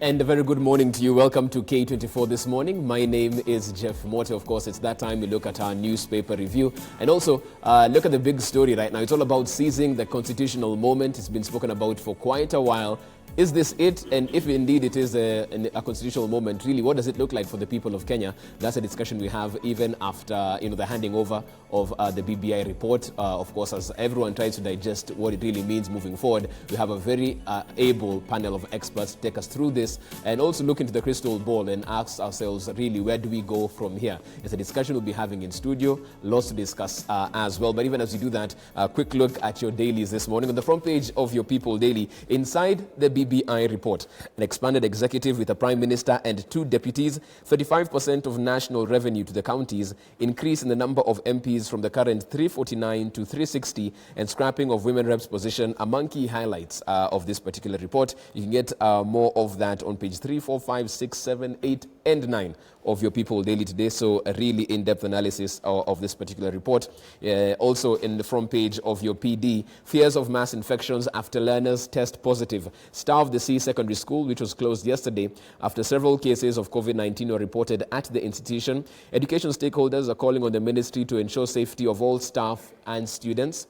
And a very good morning to you. Welcome to K24 This Morning. My name is Jeff Morte. Of course, it's that time we look at our newspaper review and also look at the big story right now. It's all about seizing the constitutional moment. It's been spoken about for quite a while. Is this it? And if indeed it is a constitutional moment, really, what does it look like for the people of Kenya? That's a discussion we have even after the handing over of the BBI report. Of course, as everyone tries to digest what it really means moving forward, we have a very able panel of experts to take us through this and also look into the crystal ball and ask ourselves, really, where do we go from here? It's a discussion we'll be having in studio, lots to discuss as well. But even as we do that, a quick look at your dailies this morning. On the front page of your People Daily, inside the BBI report, an expanded executive with a prime minister and 2 deputies, 35% of national revenue to the counties, increase in the number of MPs from the current 349 to 360, and scrapping of women reps position among key highlights of this particular report. You can get more of that on page 3, 4, 5, 6, 7, 8, and 9 of your People Daily today. So a really in-depth analysis of this particular report. Also in the front page of your PD, fears of mass infections after learners test positive. Staff of the C Secondary School, which was closed yesterday after several cases of COVID-19 were reported at the institution. Education stakeholders are calling on the ministry to ensure safety of all staff and students.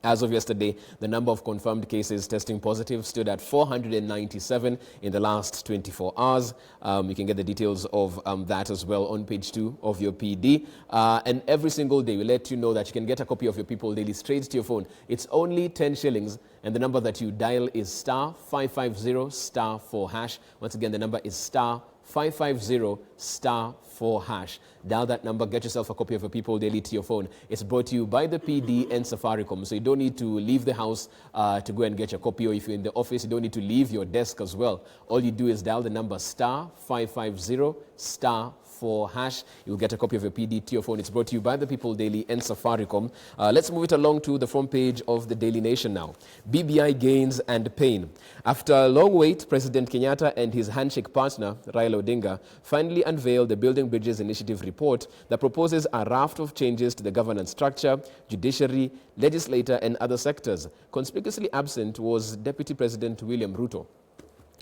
As of yesterday, the number of confirmed cases testing positive stood at 497 in the last 24 hours. You can get the details of that as well on page 2 of your PD. And every single day, we let you know that you can get a copy of your People Daily straight to your phone. It's only 10 shillings, and the number that you dial is star 550 star 4 hash. Once again, the number is star 550 star 4 hash. Dial that number, get yourself a copy of a People Daily to your phone. It's brought to you by the PD and Safaricom, so you don't need to leave the house to go and get your copy, or if you're in the office, you don't need to leave your desk as well. All you do is dial the number star 550 star 4 hash. You'll get a copy of your PD to your phone. It's brought to you by the People Daily and Safaricom. Let's move it along to the front page of the Daily Nation now. BBI gains and pain. After a long wait, President Kenyatta and his handshake partner, Raila Odinga, finally unveiled the Building Bridges Initiative report that proposes a raft of changes to the governance structure, judiciary, legislature, and other sectors. Conspicuously absent was Deputy President William Ruto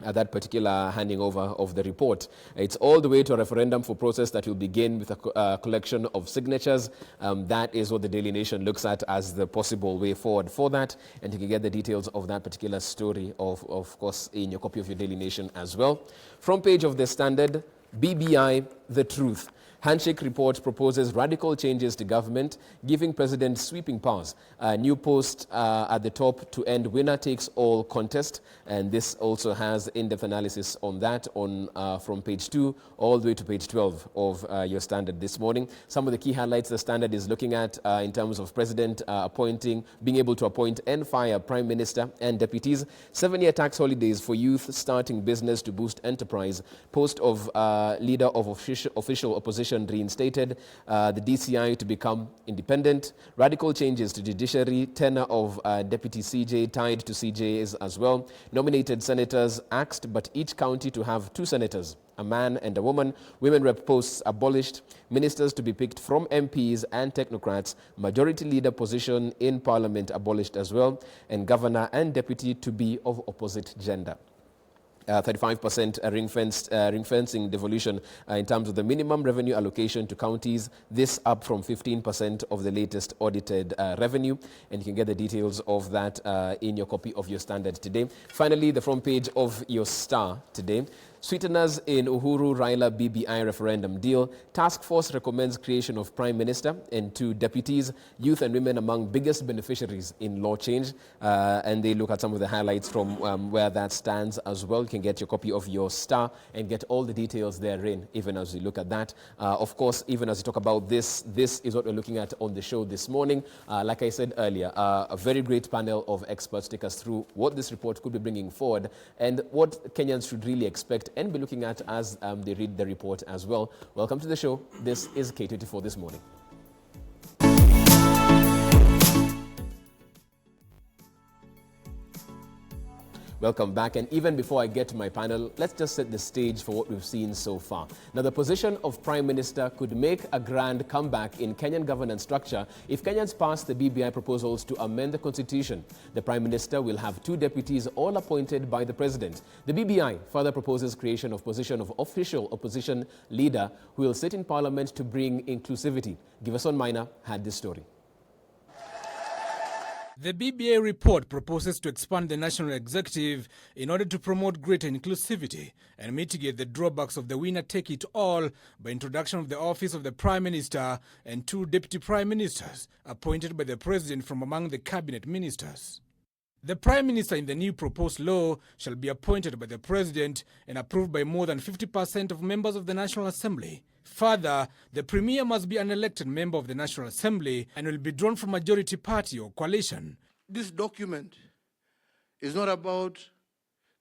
at that particular handing over of the report. It's all the way to a referendum for process that will begin with a collection of signatures. That is what the Daily Nation looks at as the possible way forward for that. And you can get the details of that particular story, of course, in your copy of your Daily Nation as well. Front page of the Standard, BBI, the truth. Handshake report proposes radical changes to government, giving president sweeping powers. A new post at the top to end winner-takes-all contest. And this also has in-depth analysis on that from page 2 all the way to page 12 of your Standard this morning. Some of the key highlights the Standard is looking at in terms of president being able to appoint and fire prime minister and deputies. 7-year tax holidays for youth starting business to boost enterprise. Post of leader of official opposition reinstated, the DCI to become independent, radical changes to judiciary, tenure of deputy CJ tied to CJs as well, nominated senators axed, but each county to have 2 senators, a man and a woman, women rep posts abolished, ministers to be picked from MPs and technocrats, majority leader position in parliament abolished as well, and governor and deputy to be of opposite gender. 35% ring-fencing devolution in terms of the minimum revenue allocation to counties. This up from 15% of the latest audited revenue. And you can get the details of that in your copy of your Standard today. Finally, the front page of your Star today. Sweeteners in Uhuru Raila BBI referendum deal. Task force recommends creation of prime minister and 2 deputies. Youth and women among biggest beneficiaries in law change. And they look at some of the highlights from where that stands as well. You can get your copy of your Star and get all the details therein, even as you look at that. Of course, even as we talk about this is what we're looking at on the show this morning. Like I said earlier, a very great panel of experts take us through what this report could be bringing forward and what Kenyans should really expect and be looking at as they read the report as well. Welcome to the show. This is K24 This Morning. Welcome back. And even before I get to my panel, let's just set the stage for what we've seen so far. Now, the position of Prime Minister could make a grand comeback in Kenyan governance structure if Kenyans pass the BBI proposals to amend the constitution. The Prime Minister will have 2 deputies, all appointed by the President. The BBI further proposes creation of position of official opposition leader who will sit in Parliament to bring inclusivity. Giverson Minor had this story. The BBI report proposes to expand the national executive in order to promote greater inclusivity and mitigate the drawbacks of the winner-take-it-all by introduction of the office of the Prime Minister and 2 deputy Prime Ministers appointed by the President from among the cabinet ministers. The Prime Minister in the new proposed law shall be appointed by the President and approved by more than 50% of members of the National Assembly. Further, the Premier must be an elected member of the National Assembly and will be drawn from majority party or coalition. This document is not about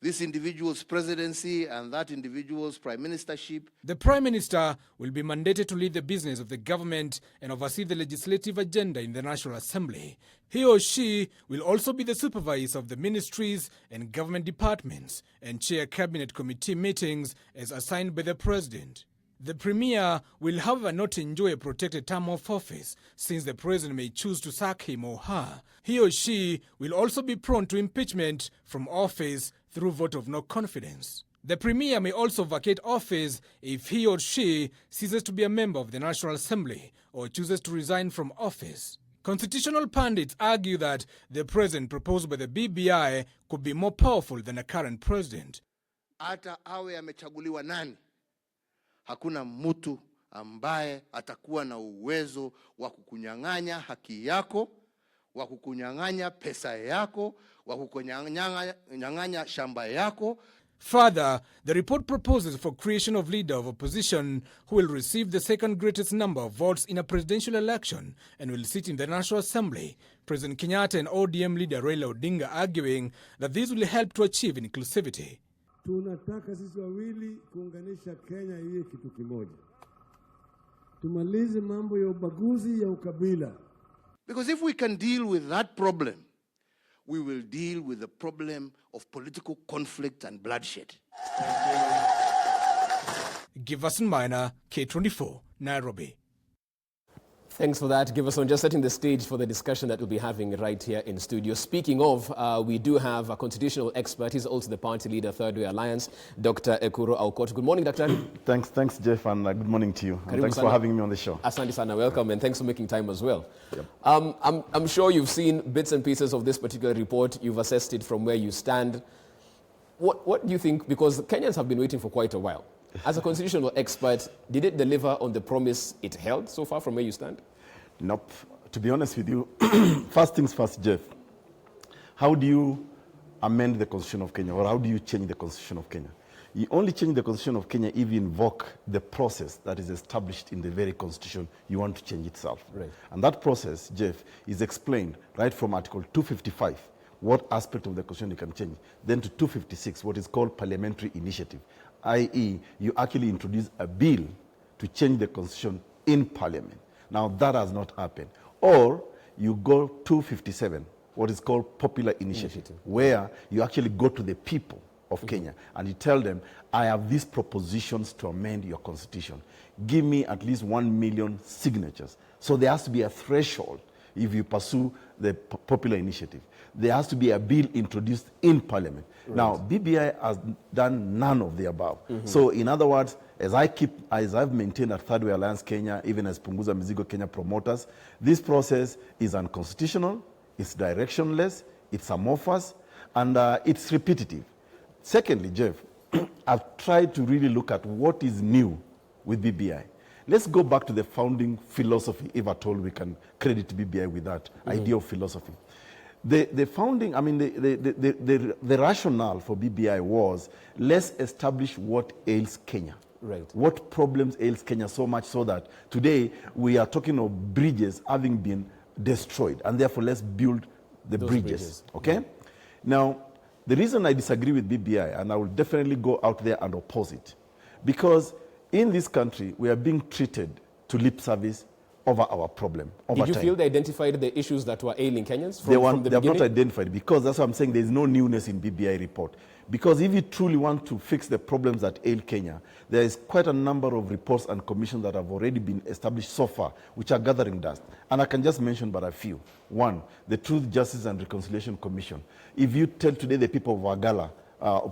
this individual's presidency and that individual's prime ministership. The Prime Minister will be mandated to lead the business of the government and oversee the legislative agenda in the National Assembly. He or she will also be the supervisor of the ministries and government departments and chair cabinet committee meetings as assigned by the President. The Premier will, however, not enjoy a protected term of office, since the President may choose to sack him or her. He or she will also be prone to impeachment from office through vote of no confidence. The Premier may also vacate office if he or she ceases to be a member of the National Assembly or chooses to resign from office. Constitutional pundits argue that the President proposed by the BBI could be more powerful than a current President. Hata awe amechaguliwa nani, hakuna mtu ambaye atakuwa na uwezo wa kukunyang'anya haki yako, wa kukunyang'anya pesa yako, wa kukunyang'anya shamba yako. Further, the report proposes for creation of leader of opposition who will receive the second greatest number of votes in a presidential election and will sit in the National Assembly. President Kenyatta and ODM leader Raila Odinga arguing that this will help to achieve inclusivity. Tunataka sisi wawili kuunganisha Kenya iwe kitu kimoja. Tumalize mambo ya ubaguzi ya ukabila. Because if we can deal with that problem, we will deal with the problem of political conflict and bloodshed. Giverson Minor, K24, Nairobi. Thanks for that, Giverson. Just setting the stage for the discussion that we'll be having right here in studio. Speaking of, we do have a constitutional expert. He's also the party leader, Third Way Alliance, Dr. Ekuru Aukot. Good morning, Doctor. Thanks, Jeff, and good morning to you. And thanks for having me on the show. Asante sana, welcome, and thanks for making time as well. Yep. I'm sure you've seen bits and pieces of this particular report. You've assessed it from where you stand. What do you think? Because Kenyans have been waiting for quite a while. As a constitutional expert, did it deliver on the promise it held so far from where you stand? Nope. To be honest with you, first things first, Jeff. How do you amend the Constitution of Kenya, or how do you change the Constitution of Kenya? You only change the Constitution of Kenya if you invoke the process that is established in the very Constitution you want to change itself. Right. And that process, Jeff, is explained right from Article 255, what aspect of the Constitution you can change, then to 256, what is called parliamentary initiative, i.e., you actually introduce a bill to change the Constitution in Parliament. Now, that has not happened. Or you go 257, what is called popular initiative, where you actually go to the people of Kenya and you tell them, I have these propositions to amend your constitution. Give me at least 1 million signatures. So there has to be a threshold if you pursue the popular initiative. There has to be a bill introduced in Parliament. Right. Now, BBI has done none of the above. So in other words, as I've maintained at Third Way Alliance Kenya, even as Punguza Mizigo Kenya promoters, this process is unconstitutional, it's directionless, it's amorphous, and it's repetitive. Secondly, Jeff, I've tried to really look at what is new with BBI. Let's go back to the founding philosophy, if at all we can credit BBI with that idea of philosophy. The founding, I mean, the rationale for BBI was, let's establish what ails Kenya. Right. What problems ails Kenya so much so that today we are talking of bridges having been destroyed, and therefore let's build the bridges. Okay? Now, the reason I disagree with BBI, and I will definitely go out there and oppose it, because in this country we are being treated to lip service over our problem, over Did you time. feel they identified the issues that were ailing Kenyans from, They from the have beginning? not identified, because that's what I'm saying, there's no newness in BBI report. Because if you truly want to fix the problems that ail Kenya, there is quite a number of reports and commissions that have already been established so far, which are gathering dust. And I can just mention but a few. One, the Truth, Justice and Reconciliation Commission. If you tell today the people of Wagala,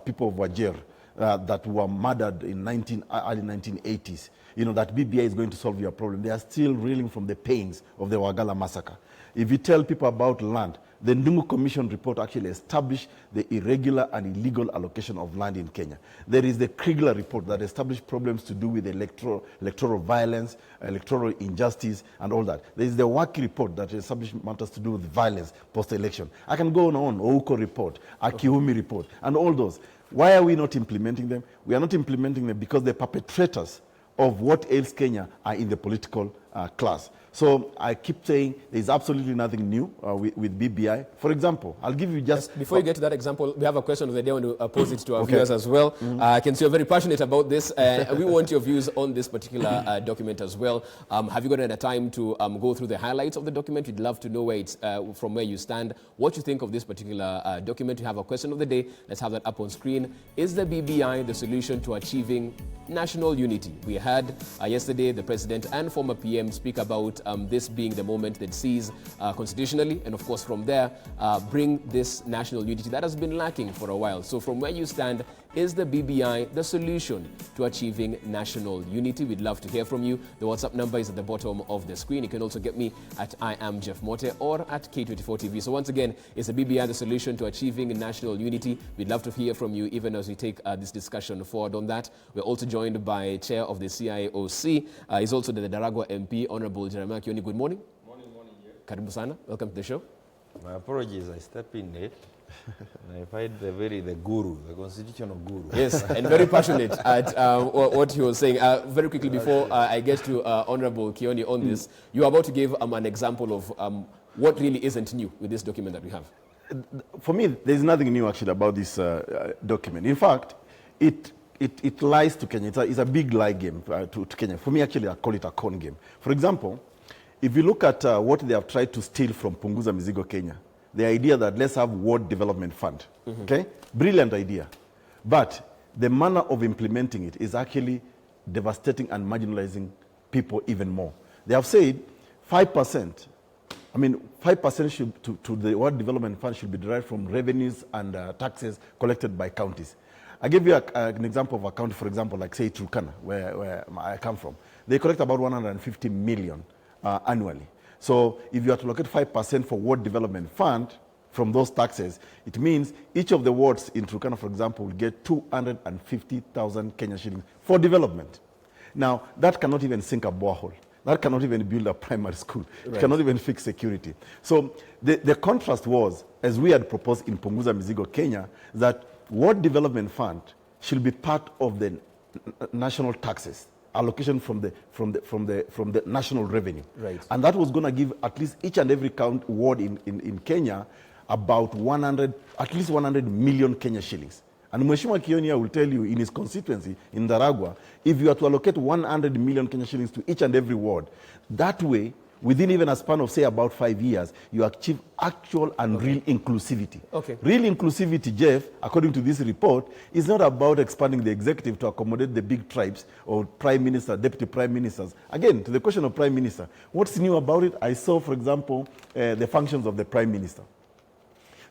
people of Wajir, that were murdered in early 1980s, you know, that BBI is going to solve your problem, they are still reeling from the pains of the Wagala massacre. If you tell people about land, the Ndungu Commission report actually established the irregular and illegal allocation of land in Kenya. There is the Kriegler report that established problems to do with electoral violence, electoral injustice, and all that. There is the Waki report that established matters to do with violence post-election. I can go on, Ouko report, Akiumi report, and all those. Why are we not implementing them? We are not implementing them because the perpetrators of what ails Kenya are in the political class. So I keep saying there's absolutely nothing new with BBI. For example, I'll give you just... Before you get to that example, we have a question of the day. I want to pose it to our viewers as well. I can see you're very passionate about this. We want your views on this particular document as well. Have you gotten a time to go through the highlights of the document? We'd love to know where it's, from where you stand, what you think of this particular document. You have a question of the day. Let's have that up on screen. Is the BBI the solution to achieving national unity? We had yesterday the President and former PM speak about this being the moment that sees constitutionally, and of course from there bring this national unity that has been lacking for a while. So from where you stand, is the BBI the solution to achieving national unity? We'd love to hear from you. The WhatsApp number is at the bottom of the screen. You can also get me at I am Jeff Mote or at K24 TV. So once again, is the BBI the solution to achieving national unity? We'd love to hear from you even as we take this discussion forward on that. We're also joined by Chair of the CIOC. He's also the Daragwa MP, Honorable Jeremiah Kioni. Good morning. Morning, Jeff. Karibu sana. Welcome to the show. My apologies, I stepped in late. And I find the guru, the constitutional guru. Yes, and very passionate at what he was saying. Very quickly before I get to Honorable Kioni on this, you are about to give an example of what really isn't new with this document that we have. For me, there's nothing new actually about this document. In fact, it lies to Kenya. It's a big lie game to Kenya. For me, actually, I call it a con game. For example, if you look at what they have tried to steal from Punguza Mizigo Kenya, the idea that let's have ward development fund, okay? Brilliant idea. But the manner of implementing it is actually devastating and marginalizing people even more. They have said 5%, 5% to the ward development fund should be derived from revenues and taxes collected by counties. I give you an example of a county, for example, like say Turkana, where I come from. They collect about 150 million annually. So if you are to allocate 5% for ward development fund from those taxes, it means each of the wards in Turkana, for example, will get 250,000 Kenya shillings for development. Now, that cannot even sink a borehole. That cannot even build a primary school. Right. It cannot even fix security. So the contrast was, as we had proposed in Punguza Mizigo, Kenya, that ward development fund should be part of the national taxes allocation from the national revenue. Right. And that was going to give at least each and every ward in Kenya about at least 100 million Kenya shillings. And Mheshimiwa Kioni will tell you in his constituency, in Daragwa, if you are to allocate 100 million Kenya shillings to each and every ward, that way, within even a span of, say, about 5 years, you achieve actual and real inclusivity. Okay. Real inclusivity, Jeff, according to this report, is not about expanding the executive to accommodate the big tribes or prime minister, deputy prime ministers. Again, to the question of prime minister, what's new about it? I saw, for example, the functions of the prime minister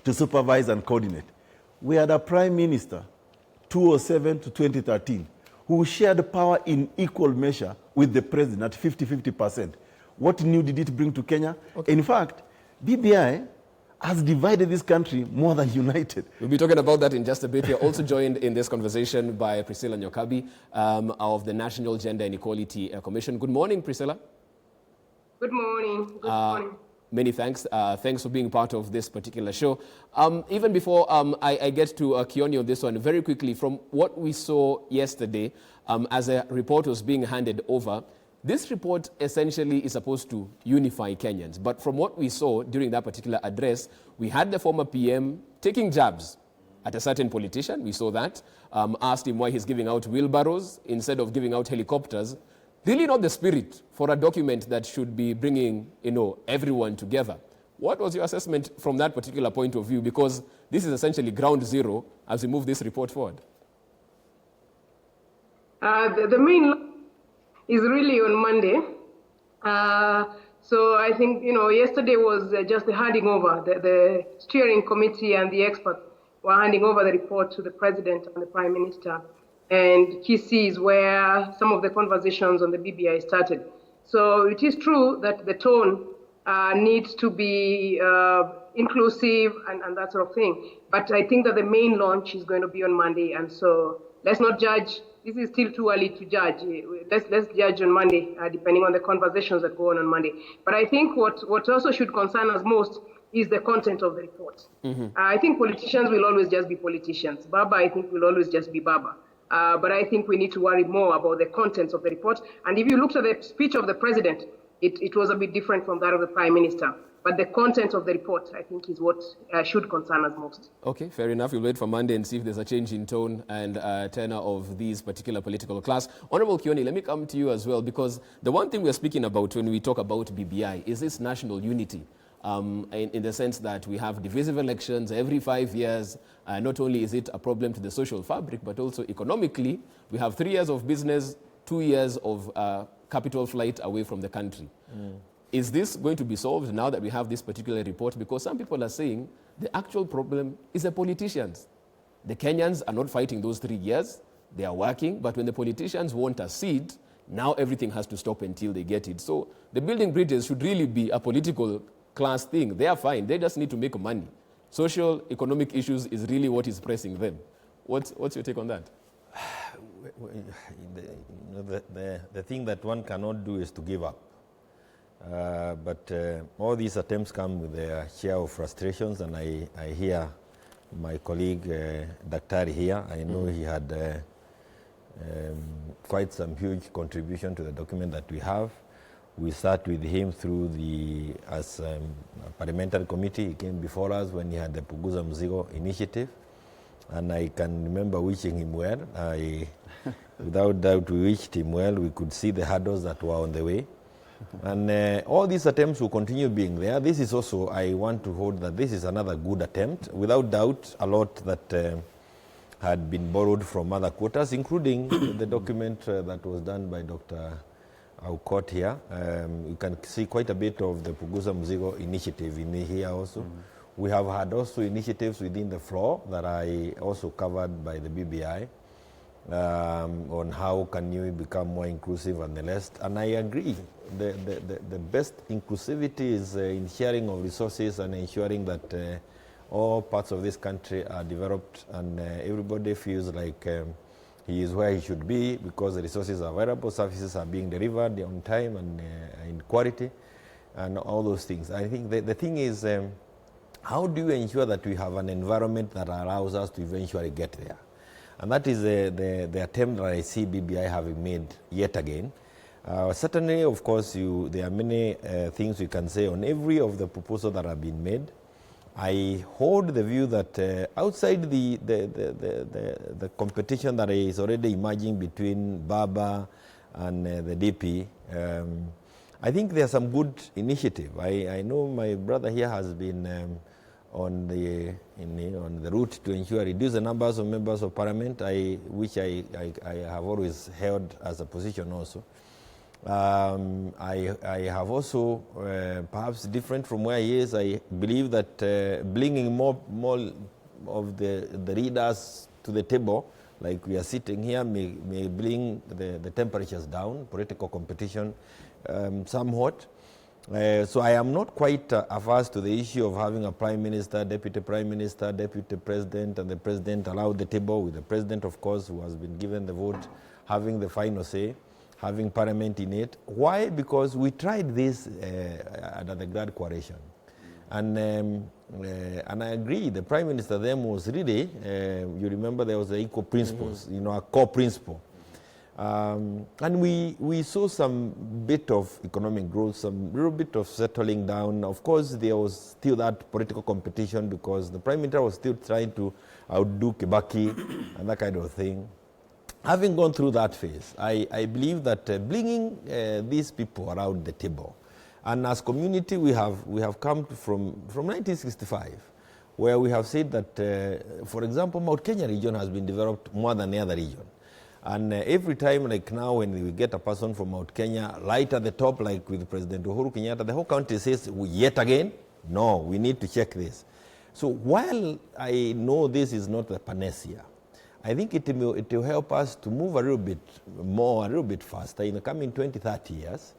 to supervise and coordinate. We had a prime minister, 2007 to 2013, who shared power in equal measure with the president at 50-50%. What new did it bring to Kenya? Okay. In fact, BBI has divided this country more than united. We'll be talking about that in just a bit. We're also joined in this conversation by Priscilla Nyokabi of the National Gender and Equality Commission. Good morning, Priscilla. Good morning. Good morning. Many thanks. Thanks for being part of this particular show. Even before I get to Kioni on this one, very quickly, from what we saw yesterday, as a report was being handed over, this report essentially is supposed to unify Kenyans. But from what we saw during that particular address, we had the former PM taking jabs at a certain politician. We saw that. Asked him why he's giving out wheelbarrows instead of giving out helicopters. really not the spirit for a document that should be bringing, everyone together. What was your assessment from that particular point of view? Because this is essentially ground zero as we move this report forward. The main is really on Monday. So I think, yesterday was just the handing over. The steering committee and the experts were handing over the report to the president and the prime minister. And he sees where some of the conversations on the BBI started. So it is true that the tone needs to be inclusive and that sort of thing. But I think that the main launch is going to be on Monday. And so let's not judge. This is still too early to judge. Let's judge on Monday, depending on the conversations that go on Monday. But I think what also should concern us most is the content of the report. I think politicians will always just be politicians. Baba, I think, will always just be Baba. But I think we need to worry more about the contents of the report. And if you looked at the speech of the president, it was a bit different from that of the prime minister. But the content of the report, I think, is what should concern us most. Okay, fair enough. We'll wait for Monday and see if there's a change in tone and tenor of these particular political class. Honorable Kioni, let me come to you as well, because the one thing we're speaking about when we talk about BBI is this national unity. In the sense that we have divisive elections every 5 years. Not only is it a problem to the social fabric, but also economically. We have 3 years of business, 2 years of capital flight away from the country. Is this going to be solved now that we have this particular report? Because some people are saying the actual problem is the politicians. The Kenyans are not fighting those 3 years. They are working, but when the politicians want a seat, now everything has to stop until they get it. So the building bridges should really be a political class thing. They are fine. They just need to make money. Social, economic issues is really what is pressing them. What's your take on that? The thing that one cannot do is to give up. But all these attempts come with their share of frustrations, and I hear my colleague Daktari here. I know he had quite some huge contribution to the document that we have. We sat with him through as a parliamentary committee. He came before us when he had the Puguza Mzigo initiative. And I can remember wishing him well. Without doubt, we wished him well. We could see the hurdles that were on the way. And all these attempts will continue being there. This is also, I want to hold that this is another good attempt. Without doubt, a lot that had been borrowed from other quarters, including the document that was done by Dr. Aukot here. You can see quite a bit of the Puguza Mzigo initiative in here also. We have had also initiatives within the floor that are also covered by the BBI on how can you become more inclusive and the rest. And I agree, the best inclusivity is in sharing of resources and ensuring that all parts of this country are developed and everybody feels like he is where he should be because the resources are available, services are being delivered on time and in quality and all those things. I think the thing is, how do you ensure that we have an environment that allows us to eventually get there? And that is the attempt that I see BBI having made yet again. Certainly, of course, there are many things we can say on every of the proposals that have been made. I hold the view that outside the competition that is already emerging between Baba and the DP, I think there are some good initiative. I know my brother here has been on the route to ensure reduce the numbers of members of parliament, which I have always held as a position also. I have also, perhaps different from where he is, I believe that bringing more of the readers to the table, like we are sitting here, may bring the temperatures down, political competition somewhat. So I am not quite averse to the issue of having a prime minister, deputy president, and the president allowed the table with the president, of course, who has been given the vote, having the final say, having parliament in it. Why? Because we tried this under the Grand Coalition. And I agree, the prime minister then was really, you remember there was the equal principles, a core principle. And we saw some bit of economic growth, some little bit of settling down. Of course, there was still that political competition because the prime minister was still trying to outdo Kibaki and that kind of thing. having gone through that phase, I believe that bringing these people around the table, and as community we have come from 1965, where we have said that, for example, Mount Kenya region has been developed more than the other region. And every time, like now, when we get a person from Mount Kenya, right at the top, like with President Uhuru Kenyatta, the whole country says, yet again, no, we need to check this. So while I know this is not the panacea, I think it will help us to move a little bit more, a little bit faster in the coming 20, 30 years,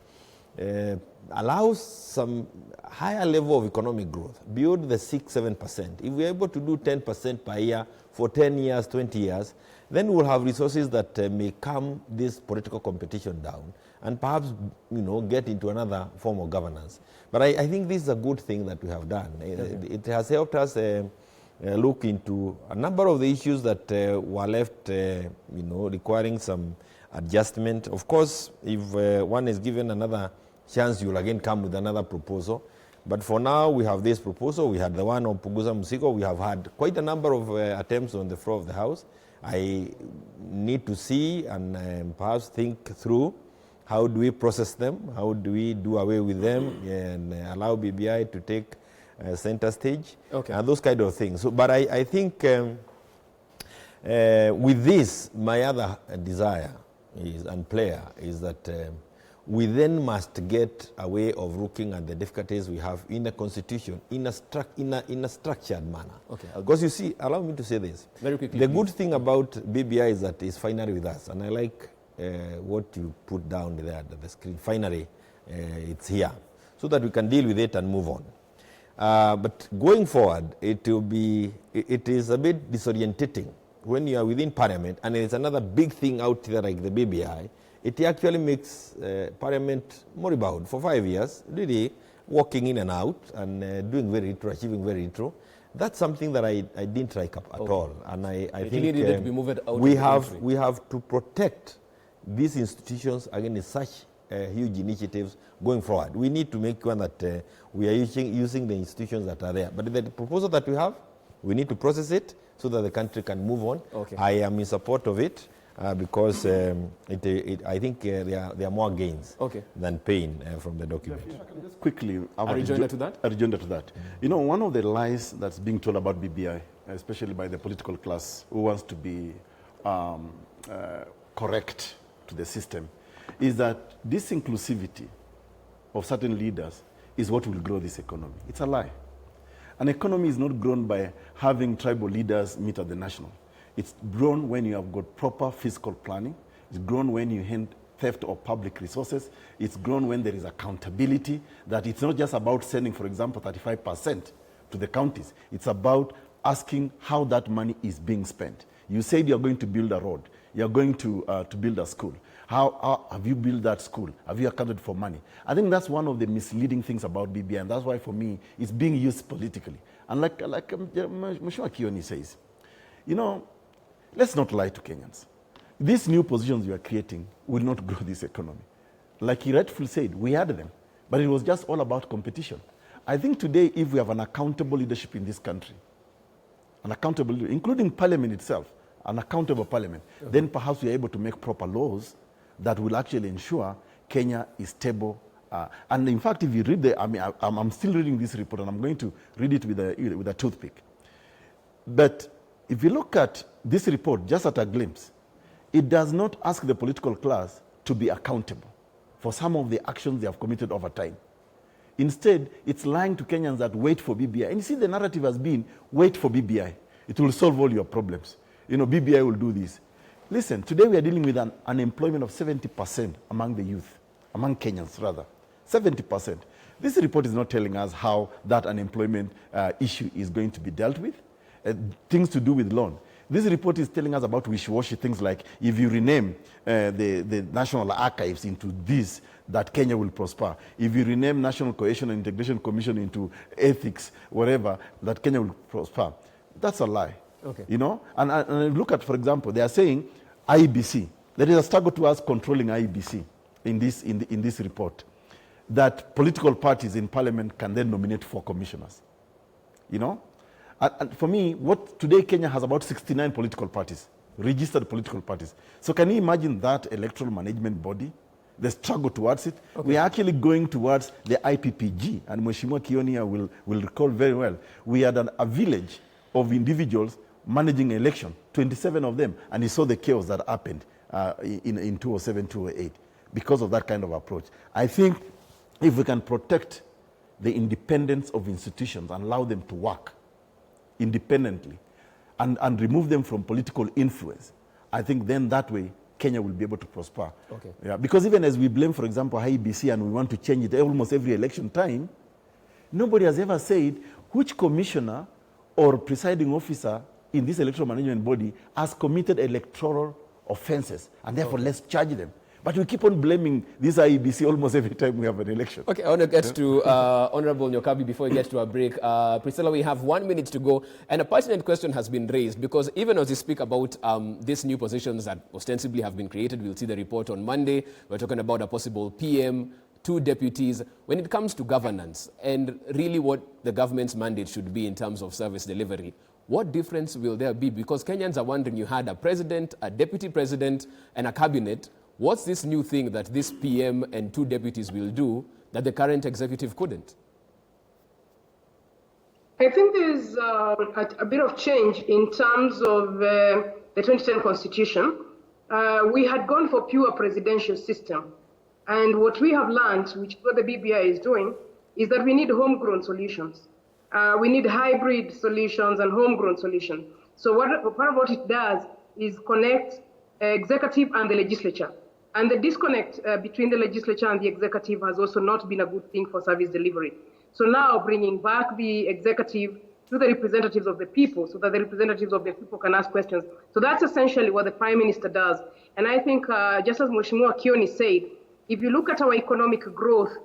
allows some higher level of economic growth, beyond the 6-7%. If we're able to do 10% per year for 10 years, 20 years, then we'll have resources that may calm this political competition down and perhaps, get into another form of governance. But I think this is a good thing that we have done. It has helped us look into a number of the issues that were left, requiring some adjustment. Of course, if one is given another chance, you'll again come with another proposal. But for now, we have this proposal. We had the one on Punguza Mzigo. We have had quite a number of attempts on the floor of the House. I need to see and perhaps think through how do we process them, how do we do away with them and allow BBI to take center stage, and those kind of things. So, but I think with this, my other desire is, and prayer is that we then must get a way of looking at the difficulties we have in the constitution in a structured manner. Because you see, allow me to say this. Very quickly, the good thing about BBI is that it's finally with us, and I like what you put down there at the screen. Finally, it's here, so that we can deal with it and move on. But going forward, it is a bit disorientating when you are within Parliament, and there's another big thing out there like the BBI. It actually makes Parliament moribund for 5 years, really walking in and out and doing very little, achieving very little. That's something that I didn't like at all, and I think to be moved out we have to protect these institutions against such huge initiatives going forward. We need to make sure that we are using the institutions that are there. But the proposal that we have, we need to process it so that the country can move on. I am in support of it. Because I think there are more gains than pain from the document. If I can just quickly a rejoinder to that? A rejoinder to that. One of the lies that's being told about BBI, especially by the political class who wants to be correct to the system, is that this inclusivity of certain leaders is what will grow this economy. It's a lie. An economy is not grown by having tribal leaders meet at the national. It's grown when you have got proper fiscal planning. It's grown when you end theft of public resources. It's grown when there is accountability, that it's not just about sending, for example, 35% to the counties. It's about asking how that money is being spent. You said you're going to build a road. You're going to build a school. How have you built that school? Have you accounted for money? I think that's one of the misleading things about BBI, and that's why, for me, it's being used politically. And like Mheshimiwa Kioni says, let's not lie to Kenyans. These new positions you are creating will not grow this economy. Like he rightfully said, we had them, but it was just all about competition. I think today, if we have an accountable leadership in this country, an accountable, including Parliament itself, an accountable Parliament, then perhaps we are able to make proper laws that will actually ensure Kenya is stable. And in fact, if you read I'm still reading this report, and I'm going to read it with a toothpick. But if you look at this report just at a glimpse, it does not ask the political class to be accountable for some of the actions they have committed over time. Instead, it's lying to Kenyans that wait for BBI. And you see, the narrative has been, wait for BBI. It will solve all your problems. BBI will do this. Listen, today we are dealing with an unemployment of 70% among the youth, among Kenyans rather. 70%. This report is not telling us how that unemployment issue is going to be dealt with. Things to do with loan. This report is telling us about wishy-washy things like, if you rename the National Archives into this, that Kenya will prosper. If you rename National Cohesion and Integration Commission into ethics, whatever, that Kenya will prosper. That's a lie. And look at, for example, they are saying IEBC. There is a struggle towards controlling IEBC in this report. That political parties in Parliament can then nominate 4 commissioners. And for me, today Kenya has about 69 political parties registered political parties. So can you imagine that electoral management body, the struggle towards it? Okay. We are actually going towards the IPPG, and Mheshimiwa Kionia will recall very well. We had a village of individuals managing election, 27 of them, and he saw the chaos that happened in 2007, 2008 because of that kind of approach. I think if we can protect the independence of institutions and allow them to work independently and remove them from political influence, I think then that way Kenya will be able to prosper. Okay. Yeah, because even as we blame, for example, IEBC and we want to change it almost every election time, nobody has ever said which commissioner or presiding officer in this electoral management body has committed electoral offenses, and therefore let's charge them. But we keep on blaming this IEBC almost every time we have an election. Okay, I want to get to Honorable Nyokabi before we get to a break. Priscilla, we have 1 minute to go, and a pertinent question has been raised, because even as we speak about these new positions that ostensibly have been created, we'll see the report on Monday. We're talking about a possible PM, 2 deputies. When it comes to governance and really what the government's mandate should be in terms of service delivery, what difference will there be? Because Kenyans are wondering, you had a president, a deputy president, and a cabinet. What's this new thing that this PM and 2 deputies will do that the current executive couldn't? I think there's a bit of change in terms of the 2010 constitution. We had gone for pure presidential system. And what we have learned, which is what the BBI is doing, is that we need homegrown solutions. We need hybrid solutions and homegrown solutions. So part of what it does is connect executive and the legislature. And the disconnect between the legislature and the executive has also not been a good thing for service delivery. So now bringing back the executive to the representatives of the people so that the representatives of the people can ask questions. So that's essentially what the Prime Minister does. And I think, just as Mheshimiwa Kioni said, if you look at our economic growth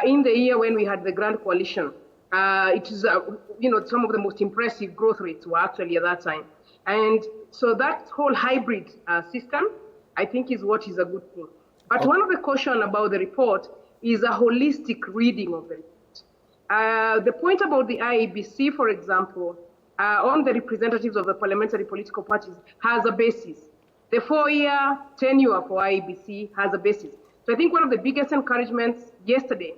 in the year when we had the Grand Coalition, it is, some of the most impressive growth rates were actually at that time. And so that whole hybrid system, I think, is what is a good thing. But one of the caution about the report is a holistic reading of the report. The point about the IEBC, for example, on the representatives of the parliamentary political parties has a basis. The 4-year tenure for IEBC has a basis. So I think one of the biggest encouragements yesterday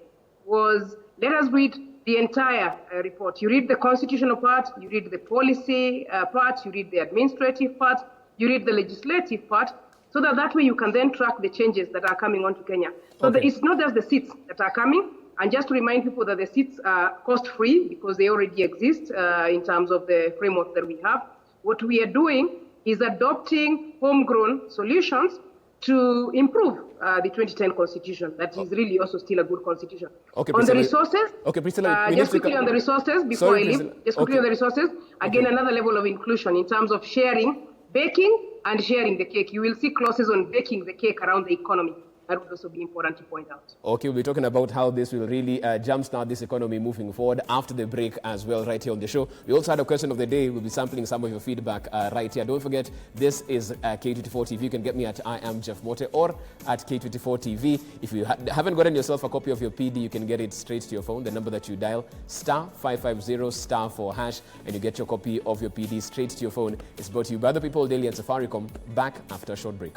was, let us read the entire report. You read the constitutional part, you read the policy part, you read the administrative part, you read the legislative part, so that way you can then track the changes that are coming onto Kenya. So it's not just the seats that are coming, and just to remind people that the seats are cost-free because they already exist in terms of the framework that we have. What we are doing is adopting homegrown solutions to improve the 2010 constitution. That is really also still a good constitution. Okay, on the resources, Priscilla, just quickly on the resources before I leave, just quickly on the resources, again, another level of inclusion in terms of sharing, baking, and sharing the cake. You will see clauses on baking the cake around the economy. That would also be important to point out. Okay, we'll be talking about how this will really jumpstart this economy moving forward after the break as well, right here on the show. We also had a question of the day. We'll be sampling some of your feedback right here. Don't forget, this is K24 TV. You can get me at I am Jeff Mote or at K24 TV. If you haven't gotten yourself a copy of your PD, you can get it straight to your phone. The number that you dial, *550 *4#, and you get your copy of your PD straight to your phone. It's brought to you by the People Daily and Safaricom. Back after a short break.